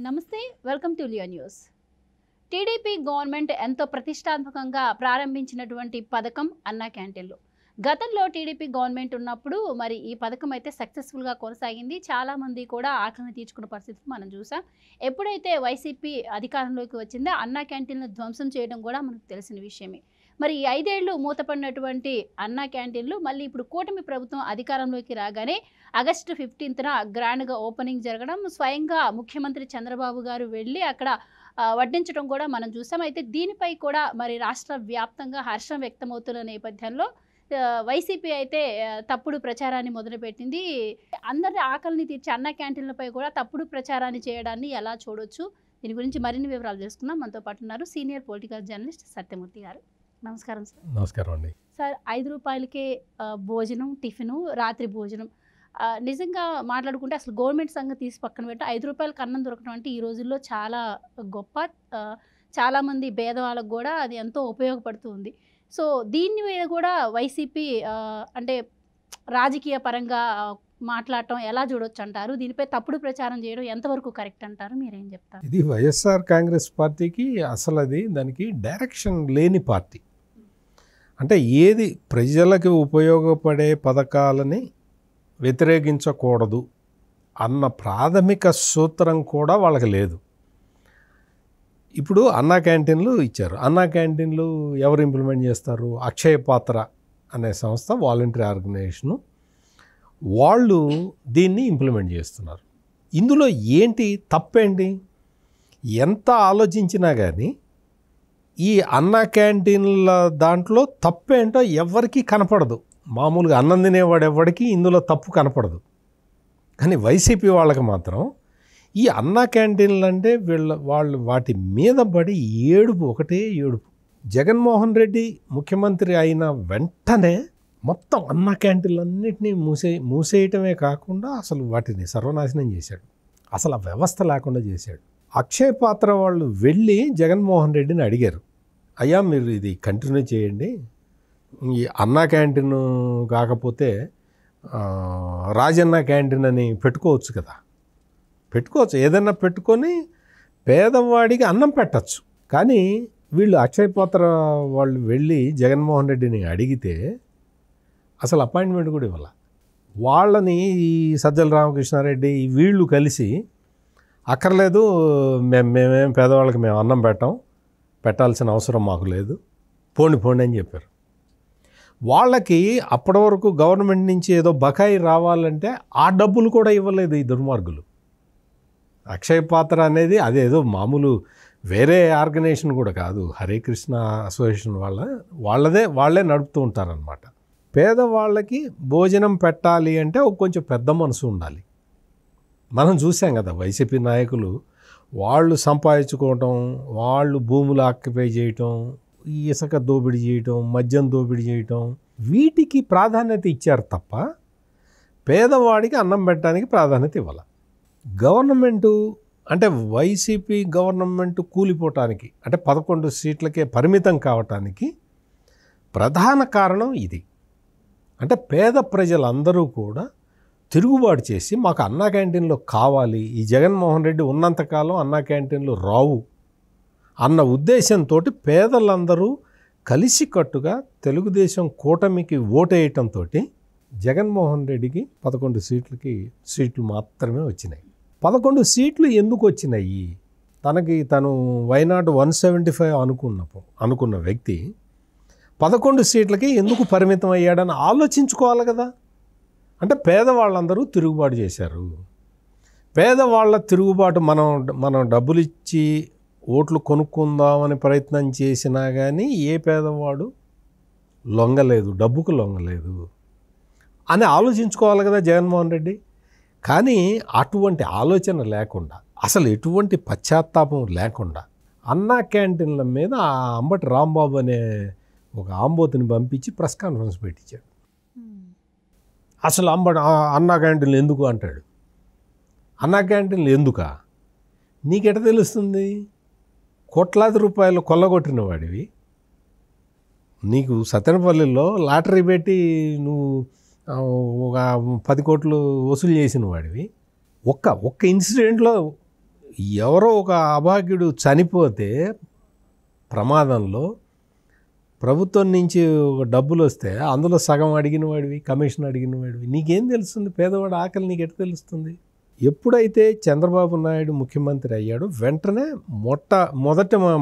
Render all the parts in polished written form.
నమస్తే, welcome to Leo news. TDP government ఎంతో ప్రతిష్టాత్మకంగా ప్రారంభించినటువంటి పథకం అన్నా క్యాంటీన్లు. గతంలో టీడీపీ గవర్నమెంట్ ఉన్నప్పుడు మరి ఈ పథకం అయితే సక్సెస్ఫుల్గా కొనసాగింది. చాలామంది కూడా ఆకలిని తీర్చుకున్న పరిస్థితులు మనం చూసాం. ఎప్పుడైతే వైసీపీ అధికారంలోకి వచ్చిందో అన్నా క్యాంటీన్లు ధ్వంసం చేయడం కూడా మనకు తెలిసిన విషయమే. మరి ఈ 5 ఏళ్ళు మూతపడినటువంటి అన్నా క్యాంటీన్లు మళ్ళీ ఇప్పుడు కూటమి ప్రభుత్వం అధికారంలోకి రాగానే ఆగస్టు 15న గ్రాండ్గా ఓపెనింగ్ జరగడం, స్వయంగా ముఖ్యమంత్రి చంద్రబాబు గారు వెళ్ళి అక్కడ వడ్డించడం కూడా మనం చూసాం. అయితే దీనిపై కూడా మరి రాష్ట్ర వ్యాప్తంగా హర్షం వ్యక్తమవుతున్న నేపథ్యంలో వైసీపీ అయితే తప్పుడు ప్రచారాన్ని మొదలుపెట్టింది. అందరి ఆకలిని తీర్చే అన్నా క్యాంటీన్లపై కూడా తప్పుడు ప్రచారాన్ని చేయడాన్ని ఎలా చూడొచ్చు? దీని గురించి మరిన్ని వివరాలు తెలుసుకుందాం. మనతో పాటు ఉన్నారు సీనియర్ పొలిటికల్ జర్నలిస్ట్ సత్యమూర్తి గారు. నమస్కారం సార్. నమస్కారం అండి. సార్, 5 రూపాయలకే భోజనం, టిఫిను, రాత్రి భోజనం. నిజంగా మాట్లాడుకుంటే అసలు గవర్నమెంట్ సంగతి తీసి పక్కన పెట్టి 5 రూపాయలకి అన్నం దొరకడం అంటే ఈ రోజుల్లో చాలా గొప్ప. చాలామంది పేదవాళ్ళకు కూడా అది ఎంతో ఉపయోగపడుతుంది. సో దీని మీద కూడా వైసీపీ అంటే రాజకీయ పరంగా మాట్లాడటం ఎలా చూడొచ్చు అంటారు? దీనిపై తప్పుడు ప్రచారం చేయడం ఎంతవరకు కరెక్ట్ అంటారు? మీరేం చెప్తారు? ఇది వైఎస్ఆర్ కాంగ్రెస్ పార్టీకి అసలు దానికి డైరెక్షన్ లేని పార్టీ. అంటే ఏది ప్రజలకు ఉపయోగపడే పథకాలని వ్యతిరేకించకూడదు అన్న ప్రాథమిక సూత్రం కూడా వాళ్ళకి లేదు. ఇప్పుడు అన్నా క్యాంటీన్లు ఇచ్చారు. అన్నా క్యాంటీన్లు ఎవరు ఇంప్లిమెంట్ చేస్తారు? అక్షయ పాత్ర అనే సంస్థ, వాలంటరీ ఆర్గనైజేషను, వాళ్ళు దీన్ని ఇంప్లిమెంట్ చేస్తున్నారు. ఇందులో ఏంటి తప్పేంటి? ఎంత ఆలోచించినా కానీ ఈ అన్నా క్యాంటీన్ల దాంట్లో తప్పేంటో ఎవరికీ కనపడదు. మామూలుగా అన్నం తినేవాడు ఎవరికి ఇందులో తప్పు కనపడదు. కానీ వైసీపీ వాళ్ళకి మాత్రం ఈ అన్నా క్యాంటీన్లు అంటే వాళ్ళు వాటి మీద పడి ఏడుపు, ఒకటే ఏడుపు. జగన్మోహన్ రెడ్డి ముఖ్యమంత్రి అయిన వెంటనే మొత్తం అన్నా క్యాంటీన్లన్నింటినీ మూసేయటమే కాకుండా అసలు వాటిని సర్వనాశనం చేశాడు. అసలు ఆ వ్యవస్థ లేకుండా చేశాడు. అక్షయ పాత్ర వాళ్ళు వెళ్ళి జగన్మోహన్ రెడ్డిని అడిగారు, అయ్యా మీరు ఇది కంటిన్యూ చేయండి, ఈ అన్నా క్యాంటీన్ కాకపోతే రాజన్న క్యాంటీన్ అని పెట్టుకోవచ్చు కదా, పెట్టుకోవచ్చు, ఏదన్నా పెట్టుకొని పేదవాడికి అన్నం పెట్టచ్చు. కానీ వీళ్ళు అక్షయ పాత్ర వాళ్ళు వెళ్ళి జగన్మోహన్ రెడ్డిని అడిగితే అసలు అపాయింట్మెంట్ కూడా ఇవ్వాలి. వాళ్ళని ఈ సజ్జల రామకృష్ణారెడ్డి వీళ్ళు కలిసి అక్కర్లేదు, మేమేం పేదవాళ్ళకి మేము అన్నం పెట్టాల్సిన అవసరం మాకు లేదు, పోండి అని చెప్పారు. వాళ్ళకి అప్పటి వరకు గవర్నమెంట్ నుంచి ఏదో బకాయి రావాలంటే ఆ డబ్బులు కూడా ఇవ్వలేదు ఈ దుర్మార్గులు. అక్షయ పాత్ర అనేది అదేదో మామూలు వేరే ఆర్గనైజేషన్ కూడా కాదు, హరే కృష్ణ అసోసియేషన్ వాళ్ళే నడుపుతూ ఉంటారనమాట. పేదవాళ్ళకి భోజనం పెట్టాలి అంటే కొంచెం పెద్ద మనసు ఉండాలి. మనం చూసాం కదా, వైసీపీ నాయకులు వాళ్ళు సంపాదించుకోవటం, వాళ్ళు భూములు ఆక్యుపై చేయటం, ఇసుక దోపిడీ చేయటం, మద్యం దోపిడీ చేయటం, వీటికి ప్రాధాన్యత ఇచ్చారు తప్ప పేదవాడికి అన్నం పెట్టడానికి ప్రాధాన్యత ఇవ్వాలి. గవర్నమెంటు అంటే వైసీపీ గవర్నమెంట్ కూలిపోవటానికి, అంటే 11 సీట్లకే పరిమితం కావటానికి ప్రధాన కారణం ఇది. అంటే పేద ప్రజలందరూ కూడా తిరుగుబాటు చేసి మాకు అన్నా క్యాంటీన్లో కావాలి, ఈ జగన్మోహన్ రెడ్డి ఉన్నంతకాలం అన్నా క్యాంటీన్లు రావు అన్న ఉద్దేశంతో పేదలందరూ కలిసికట్టుగా తెలుగుదేశం కూటమికి ఓటేయటంతో జగన్మోహన్ రెడ్డికి 11 సీట్లు మాత్రమే వచ్చినాయి. 11 సీట్లు ఎందుకు వచ్చినాయి? తను వైనాట్ 175 అనుకున్న వ్యక్తి 11 సీట్లకి ఎందుకు పరిమితం అయ్యాడని ఆలోచించుకోవాలి కదా. అంటే పేదవాళ్ళందరూ తిరుగుబాటు చేశారు. పేదవాళ్ళ తిరుగుబాటు మనం డబ్బులు ఇచ్చి ఓట్లు కొనుక్కుందామని ప్రయత్నం చేసినా కానీ ఏ పేదవాడు లొంగలేదు, డబ్బుకు లొంగలేదు అని ఆలోచించుకోవాలి కదా జగన్మోహన్ రెడ్డి. కానీ అటువంటి ఆలోచన లేకుండా, అసలు ఎటువంటి పశ్చాత్తాపం లేకుండా అన్నా క్యాంటీన్ల మీద ఆ అంబటి రాంబాబు అనే ఒక ఆంబోతుని పంపించి ప్రెస్ కాన్ఫరెన్స్ పెట్టించాడు. అసలు అన్నా క్యాంటీన్లు ఎందుకు అంటాడు. అన్నా క్యాంటీన్లు ఎందుకా? నీకెట తెలుస్తుంది? కోట్లాది రూపాయలు కొల్లగొట్టిన వాడివి, నీకు సత్తెనపల్లిలో లాటరీ పెట్టి నువ్వు ఒక 10 కోట్లు వసూలు చేసిన వాడివి, ఒక్క ఇన్సిడెంట్లో ఎవరో ఒక అభాగ్యుడు చనిపోతే ప్రమాదంలో ప్రభుత్వం నుంచి ఒక డబ్బులు వస్తే అందులో సగం అడిగిన వాడివి, కమిషన్ అడిగిన వాడివి, నీకేం తెలుస్తుంది? పేదవాడు ఆకలి నీకు ఎట్లా తెలుస్తుంది? ఎప్పుడైతే చంద్రబాబు నాయుడు ముఖ్యమంత్రి అయ్యాడో వెంటనే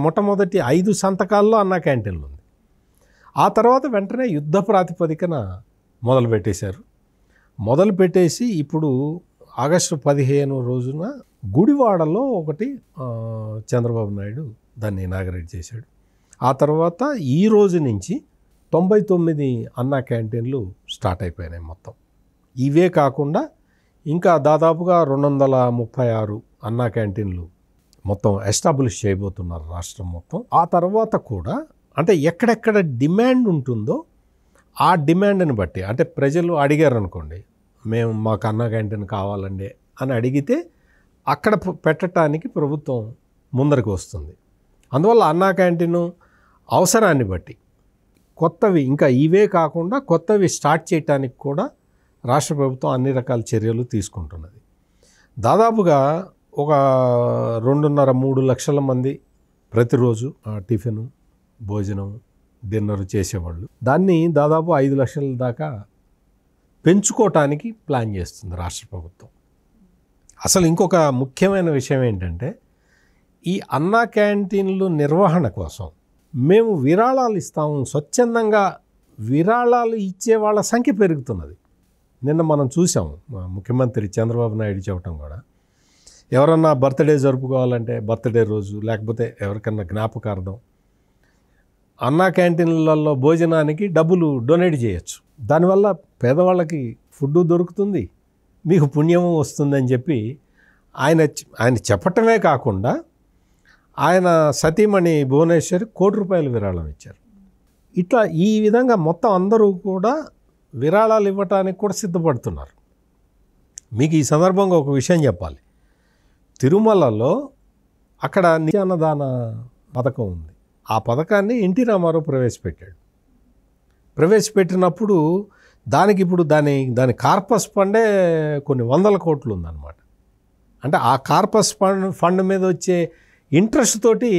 మొట్టమొదటి 5 సంతకాల్లో అన్నా క్యాంటీన్లు ఉంది. ఆ తర్వాత వెంటనే యుద్ధ ప్రాతిపదికన మొదలుపెట్టేశారు. మొదలుపెట్టేసి ఇప్పుడు ఆగస్టు 15 రోజున గుడివాడలో ఒకటి చంద్రబాబు నాయుడు దాన్ని ఇనాగరేట్ చేశాడు. ఆ తర్వాత ఈ రోజు నుంచి 99 అన్నా క్యాంటీన్లు స్టార్ట్ అయిపోయినాయి మొత్తం. ఇవే కాకుండా ఇంకా దాదాపుగా 236 అన్నా క్యాంటీన్లు మొత్తం ఎస్టాబ్లిష్ చేయబోతున్నారు రాష్ట్రం మొత్తం. ఆ తర్వాత కూడా అంటే ఎక్కడెక్కడ డిమాండ్ ఉంటుందో ఆ డిమాండ్ని బట్టి, అంటే ప్రజలు అడిగారు అనుకోండి, మేము మాకు అన్నా క్యాంటీన్ కావాలండి అని అడిగితే అక్కడ పెట్టడానికి ప్రభుత్వం ముందరికి వస్తుంది. అందువల్ల అన్నా క్యాంటీను అవసరాన్ని బట్టి కొత్తవి, ఇంకా ఇవే కాకుండా కొత్తవి స్టార్ట్ చేయడానికి కూడా రాష్ట్ర ప్రభుత్వం అన్ని రకాల చర్యలు తీసుకుంటున్నది. దాదాపుగా ఒక 2.5-3 లక్షల మంది ప్రతిరోజు టిఫిన్, భోజనం, డిన్నర్ చేసేవాళ్ళు. దాన్ని దాదాపు 5 లక్షల దాకా పెంచుకోవటానికి ప్లాన్ చేస్తుంది రాష్ట్ర ప్రభుత్వం. అసలు ఇంకొక ముఖ్యమైన విషయం ఏంటంటే, ఈ అన్నా క్యాంటీన్లు నిర్వహణ కోసం మేము విరాళాలు ఇస్తాము, స్వచ్ఛందంగా విరాళాలు ఇచ్చే వాళ్ళ సంఖ్య పెరుగుతున్నది. నిన్న మనం చూసాం ముఖ్యమంత్రి చంద్రబాబు నాయుడు చెప్పడం కూడా, ఎవరన్నా బర్త్డే జరుపుకోవాలంటే బర్త్డే రోజు, లేకపోతే ఎవరికన్నా జ్ఞాపకార్థం అన్నా క్యాంటీన్లలో భోజనానికి డబ్బులు డొనేట్ చేయొచ్చు. దానివల్ల పేదవాళ్ళకి ఫుడ్ దొరుకుతుంది, మీకు పుణ్యము వస్తుందని చెప్పి ఆయన చెప్పటమే కాకుండా ఆయన సతీమణి భువనేశ్వరి ₹1 విరాళం ఇచ్చారు. ఇట్లా ఈ విధంగా మొత్తం అందరూ కూడా విరాళాలు ఇవ్వటానికి కూడా సిద్ధపడుతున్నారు. మీకు ఈ సందర్భంగా ఒక విషయం చెప్పాలి. తిరుమలలో అక్కడ నిత్యాన్నదాన పథకం ఉంది. ఆ పథకాన్ని ఎన్టీ రామారావు ప్రవేశపెట్టినప్పుడు దానికి ఇప్పుడు దాని కార్పస్ ఫండే కొన్ని 100 కోట్లు ఉందన్నమాట. అంటే ఆ కార్పస్ ఫండ్ మీద వచ్చే ఇంట్రెస్ట్ తోటి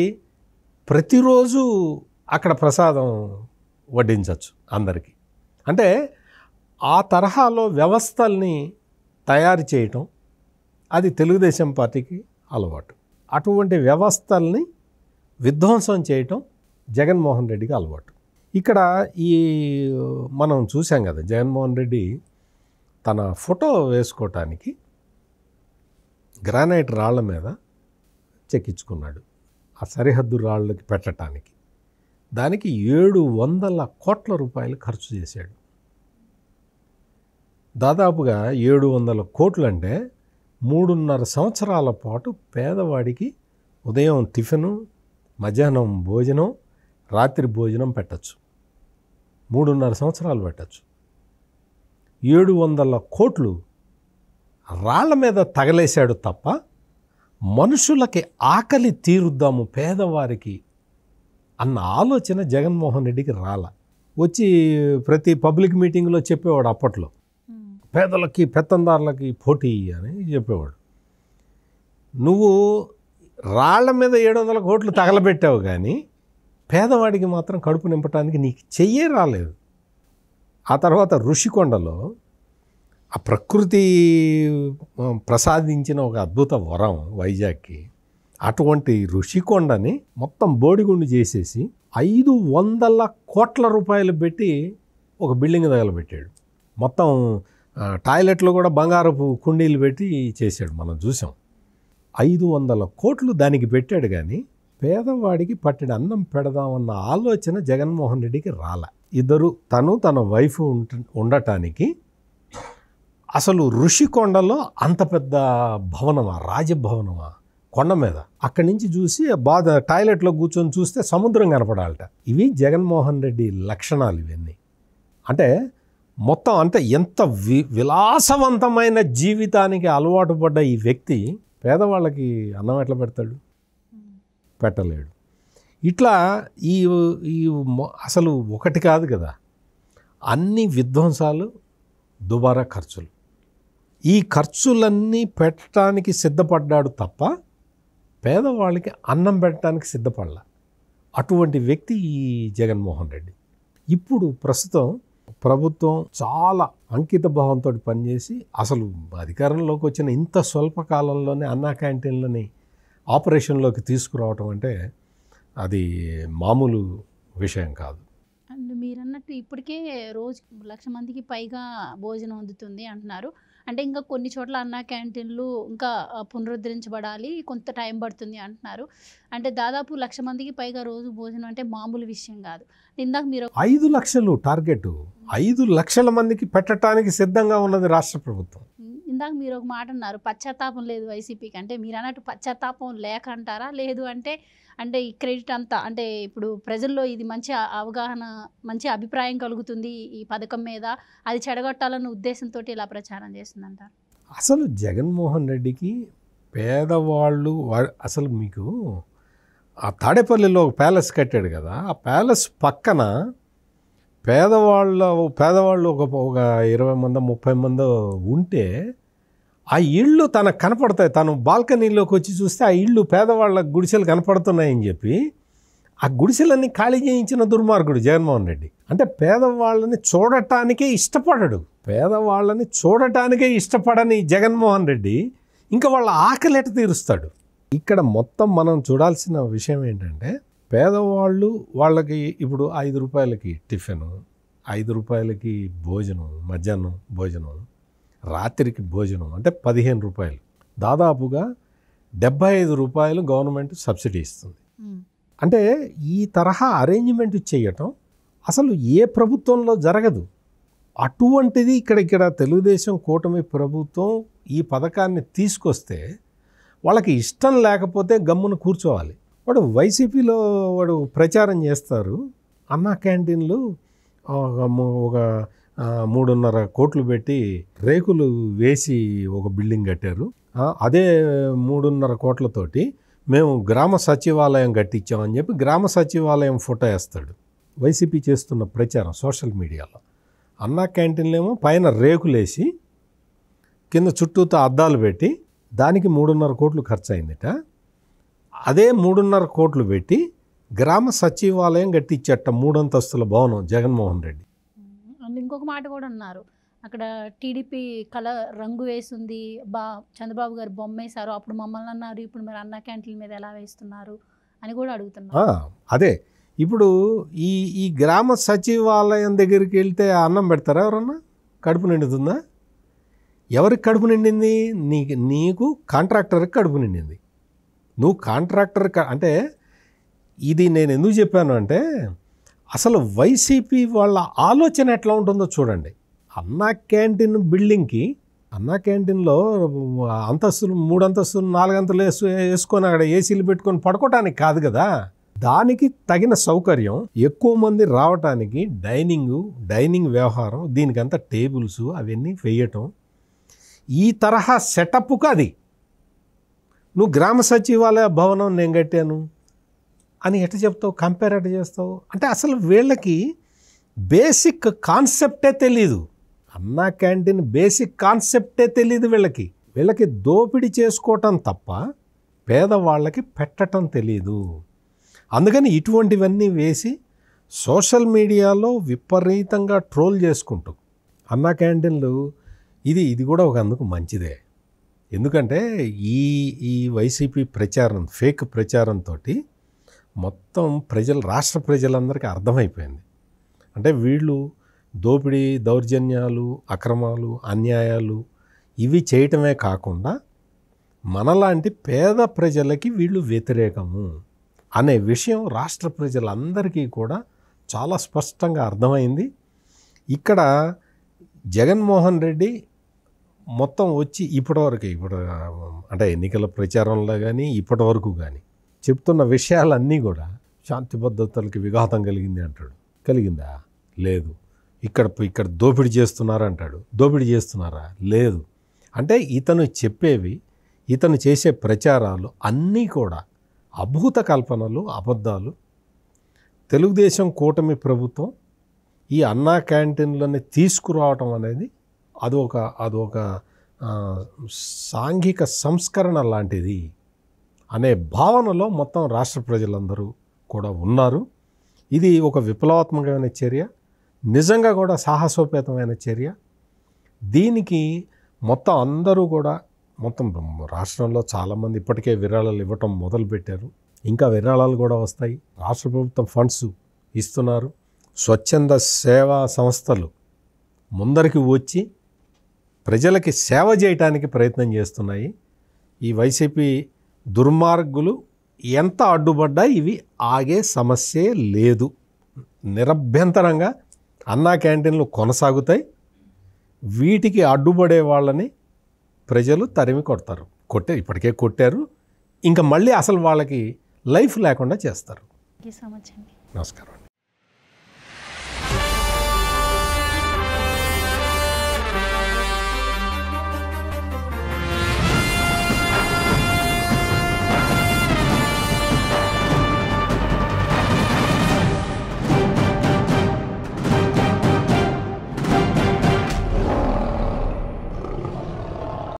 ప్రతిరోజు అక్కడ ప్రసాదం వడ్డించవచ్చు అందరికీ. అంటే ఆ తరహాలో వ్యవస్థల్ని తయారు చేయటం అది తెలుగుదేశం పార్టీకి అలవాటు. అటువంటి వ్యవస్థల్ని విధ్వంసం చేయటం జగన్మోహన్ రెడ్డికి అలవాటు. ఇక్కడ మనం చూసాం కదా, జగన్మోహన్ రెడ్డి తన ఫోటో వేసుకోవటానికి గ్రానైట్ రాళ్ల మీద చెక్కించుకున్నాడు, ఆ సరిహద్దు రాళ్ళకి పెట్టడానికి. దానికి 700 కోట్ల రూపాయలు ఖర్చు చేశాడు. దాదాపుగా 700 కోట్లు అంటే 3.5 సంవత్సరాల పాటు పేదవాడికి ఉదయం టిఫిను, మధ్యాహ్నం భోజనం, రాత్రి భోజనం పెట్టచ్చు. 3.5 సంవత్సరాలు పెట్టచ్చు. 700 కోట్లు రాళ్ల మీద తగలేశాడు తప్ప మనుషులకి ఆకలి తీరుద్దాము పేదవారికి అన్న ఆలోచన జగన్మోహన్ రెడ్డికి రాల. వచ్చి ప్రతి పబ్లిక్ మీటింగ్లో చెప్పేవాడు అప్పట్లో, పేదలకి పెత్తందారులకి పోటీ అని చెప్పేవాడు. నువ్వు రాళ్ల మీద 700 కోట్లు తగలబెట్టావు కానీ పేదవాడికి మాత్రం కడుపు నింపడానికి నీకు చెయ్యే రాలేదు. ఆ తర్వాత ఋషికొండలో ఆ ప్రకృతి ప్రసాదించిన ఒక అద్భుత వరం వైజాగ్కి, అటువంటి ఋషికొండని మొత్తం బోడిగుండు చేసేసి 500 కోట్ల రూపాయలు పెట్టి ఒక బిల్డింగ్ తగలబెట్టాడు. మొత్తం టాయిలెట్లో కూడా బంగారపు కుండీలు పెట్టి చేశాడు, మనం చూసాం. 500 కోట్లు దానికి పెట్టాడు కానీ పేదవాడికి పట్టిన అన్నం పెడదామన్న ఆలోచన జగన్మోహన్ రెడ్డికి రాల. ఇద్దరు తన వైఫ్ ఉండటానికి అసలు ఋషికొండలో అంత పెద్ద భవనమా, రాజభవనమా, కొండ మీద, అక్కడి నుంచి చూసి టాయిలెట్లో కూర్చొని చూస్తే సముద్రం కనపడాలట. ఇవి జగన్మోహన్ రెడ్డి లక్షణాలు ఇవన్నీ. అంటే మొత్తం అంటే ఎంత విలాసవంతమైన జీవితానికి అలవాటు పడ్డ ఈ వ్యక్తి పేదవాళ్ళకి అన్నం ఎట్లా పెడతాడు? పెట్టలేడు. ఇట్లా అసలు ఒకటి కాదు కదా, అన్ని విధ్వంసాలు, దుబారా ఖర్చులు. ఈ ఖర్చులన్నీ పెట్టడానికి సిద్ధపడ్డాడు తప్ప పేదవాళ్ళకి అన్నం పెట్టడానికి సిద్ధపడాల. అటువంటి వ్యక్తి ఈ జగన్మోహన్ రెడ్డి. ఇప్పుడు ప్రస్తుతం ప్రభుత్వం చాలా అంకిత భావంతో పనిచేసి అసలు అధికారంలోకి వచ్చిన ఇంత స్వల్ప కాలంలోనే అన్నా క్యాంటీన్లని ఆపరేషన్లోకి తీసుకురావటం అంటే అది మామూలు విషయం కాదు. అండ్ మీరు అన్నట్టు ఇప్పటికే రోజు 1,00,000 మందికి పైగా భోజనం అందుతుంది అంటున్నారు. అంటే ఇంకా కొన్ని చోట్ల అన్నా క్యాంటీన్లు ఇంకా పునరుద్ధరించబడాలి, కొంత టైం పడుతుంది అంటున్నారు. అంటే దాదాపు 1,00,000 మందికి పైగా రోజు భోజనం అంటే మామూలు విషయం కాదు. ఇందాక మీరు 5 లక్షలు టార్గెట్, 5 లక్షల మందికి పెట్టడానికి సిద్ధంగా ఉన్నది రాష్ట్ర ప్రభుత్వం. ఇందాక మీరు ఒక మాట అన్నారు, పశ్చాత్తాపం లేదు వైసీపీకి. అంటే మీరు అన్నట్టు పశ్చాత్తాపం లేక అంటారా, లేదు అంటే ఈ క్రెడిట్ అంతా అంటే ఇప్పుడు ప్రజల్లో ఇది మంచి అవగాహన, మంచి అభిప్రాయం కలుగుతుంది ఈ పథకం మీద, అది చెడగొట్టాలన్న ఉద్దేశంతో ఇలా ప్రచారం చేస్తుందంటారు? అసలు జగన్మోహన్ రెడ్డికి పేదవాళ్ళు అసలు మీకు ఆ తాడేపల్లిలో ఒక ప్యాలెస్ కట్టాడు కదా, ఆ ప్యాలెస్ పక్కన పేదవాళ్ళు ఒక 20 మందో 30 మందో ఉంటే ఆ ఇళ్ళు తనకు కనపడతాయి. తను బాల్కనీలోకి వచ్చి చూస్తే ఆ ఇళ్ళు పేదవాళ్ళ గుడిసెలు కనపడుతున్నాయని చెప్పి ఆ గుడిసెలన్నీ ఖాళీ చేయించిన దుర్మార్గుడు జగన్మోహన్ రెడ్డి. అంటే పేదవాళ్ళని చూడటానికే ఇష్టపడని జగన్మోహన్ రెడ్డి ఇంకా వాళ్ళ ఆకలి ఎట తీరుస్తాడు? ఇక్కడ మొత్తం మనం చూడాల్సిన విషయం ఏంటంటే, పేదవాళ్ళు వాళ్ళకి ఇప్పుడు 5 రూపాయలకి టిఫిను, 5 రూపాయలకి భోజనం, మధ్యాహ్నం భోజనం, రాత్రికి భోజనం అంటే 15 రూపాయలు, దాదాపుగా 75 రూపాయలు గవర్నమెంట్ సబ్సిడీ ఇస్తుంది. అంటే ఈ తరహా అరేంజ్మెంట్ చేయటం అసలు ఏ ప్రభుత్వంలో జరగదు. అటువంటిది ఇక్కడ తెలుగుదేశం కూటమి ప్రభుత్వం ఈ పథకాన్ని తీసుకొస్తే వాళ్ళకి ఇష్టం లేకపోతే గమ్మున కూర్చోవాలి. వాడు వైసీపీలో ప్రచారం చేస్తారు, అన్నా క్యాంటీన్లు ఒక 3.5 కోట్లు పెట్టి రేకులు వేసి ఒక బిల్డింగ్ కట్టారు, అదే 3.5 కోట్లతోటి మేము గ్రామ సచివాలయం కట్టించామని చెప్పి గ్రామ సచివాలయం ఫోటో వేస్తాడు. వైసీపీ చేస్తున్న ప్రచారం సోషల్ మీడియాలో. అన్నా క్యాంటీన్లేమో పైన రేకులేసి కింద చుట్టూతో అద్దాలు పెట్టి దానికి 3.5 కోట్లు ఖర్చు అయిందిట. అదే 3.5 కోట్లు పెట్టి గ్రామ సచివాలయం కట్టించట, 3 అంతస్తుల భవనం జగన్మోహన్ రెడ్డి. ఇంకొక మాట కూడా అన్నారు, అక్కడ టీడీపీ రంగు వేసింది, చంద్రబాబు గారు బొమ్మ వేశారు, అప్పుడు మమ్మల్ని అన్నారు, ఇప్పుడు మరి అన్నా క్యాంటీన్ మీద ఎలా వేస్తున్నారు అని కూడా అడుగుతున్నారు. అదే ఇప్పుడు ఈ గ్రామ సచివాలయం దగ్గరికి వెళ్తే అన్నం పెడతారా? ఎవరన్నా కడుపు నిండుతుందా? ఎవరికి కడుపు నిండింది? నీకు కాంట్రాక్టర్కి కడుపు నిండింది. నువ్వు కాంట్రాక్టర్ అంటే ఇది నేను ఎందుకు చెప్పాను అంటే, అసలు వైసీపీ వాళ్ళ ఆలోచన ఎట్లా ఉంటుందో చూడండి. అన్నా క్యాంటీన్ బిల్డింగ్కి, అన్నా క్యాంటీన్లో అంతస్తులు 3 అంతస్తులు 4 అంతస్తులు వేసుకొని అక్కడ ఏసీలు పెట్టుకొని పడుకోవటానికి కాదు కదా. దానికి తగిన సౌకర్యం, ఎక్కువ మంది రావటానికి డైనింగ్ వ్యవహారం, దీనికంతా టేబుల్స్ అవన్నీ వేయటం, ఈ తరహా సెటప్కు అది. నువ్వు గ్రామ సచివాలయ భవనం నేను కట్టాను అని ఎట్ట చెప్తావు? కంపేర్ ఎట్ట చేస్తావు? అంటే అసలు వీళ్ళకి బేసిక్ కాన్సెప్టే తెలీదు. అన్నా క్యాంటీన్ బేసిక్ కాన్సెప్టే తెలీదు వీళ్ళకి దోపిడీ చేసుకోవటం తప్ప పేదవాళ్ళకి పెట్టడం తెలీదు. అందుకని ఇటువంటివన్నీ వేసి సోషల్ మీడియాలో విపరీతంగా ట్రోల్ చేసుకుంటూ అన్నా క్యాంటీన్లు ఇది కూడా ఒక అందుకు మంచిదే. ఎందుకంటే ఈ వైసీపీ ప్రచారం, ఫేక్ ప్రచారంతో మొత్తం రాష్ట్ర ప్రజలందరికీ అర్థమైపోయింది. అంటే వీళ్ళు దోపిడీ, దౌర్జన్యాలు, అక్రమాలు, అన్యాయాలు ఇవి చేయటమే కాకుండా మనలాంటి పేద ప్రజలకి వీళ్ళు వ్యతిరేకము అనే విషయం రాష్ట్ర ప్రజలందరికీ కూడా చాలా స్పష్టంగా అర్థమైంది. ఇక్కడ జగన్మోహన్ రెడ్డి మొత్తం వచ్చి ఇప్పుడు అంటే ఎన్నికల ప్రచారంలో కానీ ఇప్పటి వరకు కానీ చెప్తున్న విషయాలన్నీ కూడా శాంతి భద్రతలకి విఘాతం కలిగింది అంటాడు. కలిగిందా? లేదు. ఇక్కడ దోపిడీ చేస్తున్నారు అంటాడు. దోపిడీ చేస్తున్నారా? లేదు. అంటే ఇతను చేసే ప్రచారాలు అన్నీ కూడా అభూత కల్పనలు, అబద్ధాలు. తెలుగుదేశం కూటమి ప్రభుత్వం ఈ అన్నా క్యాంటీన్లని తీసుకురావటం అనేది అదొక సాంఘిక సంస్కరణ లాంటిది అనే భావనలో మొత్తం రాష్ట్ర ప్రజలందరూ కూడా ఉన్నారు. ఇది ఒక విప్లవాత్మకమైన చర్య, నిజంగా కూడా సాహసోపేతమైన చర్య. దీనికి మొత్తం అందరూ కూడా మొత్తం రాష్ట్రంలో చాలామంది ఇప్పటికే విరాళాలు ఇవ్వటం మొదలుపెట్టారు. ఇంకా విరాళాలు కూడా వస్తాయి. రాష్ట్ర ప్రభుత్వం ఫండ్స్ ఇస్తున్నారు. స్వచ్ఛంద సేవా సంస్థలు ముందరికి వచ్చి ప్రజలకి సేవ చేయటానికి ప్రయత్నం చేస్తున్నాయి. ఈ వైసీపీ దుర్మార్గులు ఎంత అడ్డుపడ్డా ఇవి ఆగే సమస్యే లేదు. నిరభ్యంతరంగా అన్నా క్యాంటీన్లు కొనసాగుతాయి. వీటికి అడ్డుపడే వాళ్ళని ప్రజలు తరిమి కొడతారు. ఇప్పటికే కొట్టారు. ఇంకా మళ్ళీ అసలు వాళ్ళకి లైఫ్ లేకుండా చేస్తారు. థ్యాంక్ యూ సో మచ్ అండి. నమస్కారం.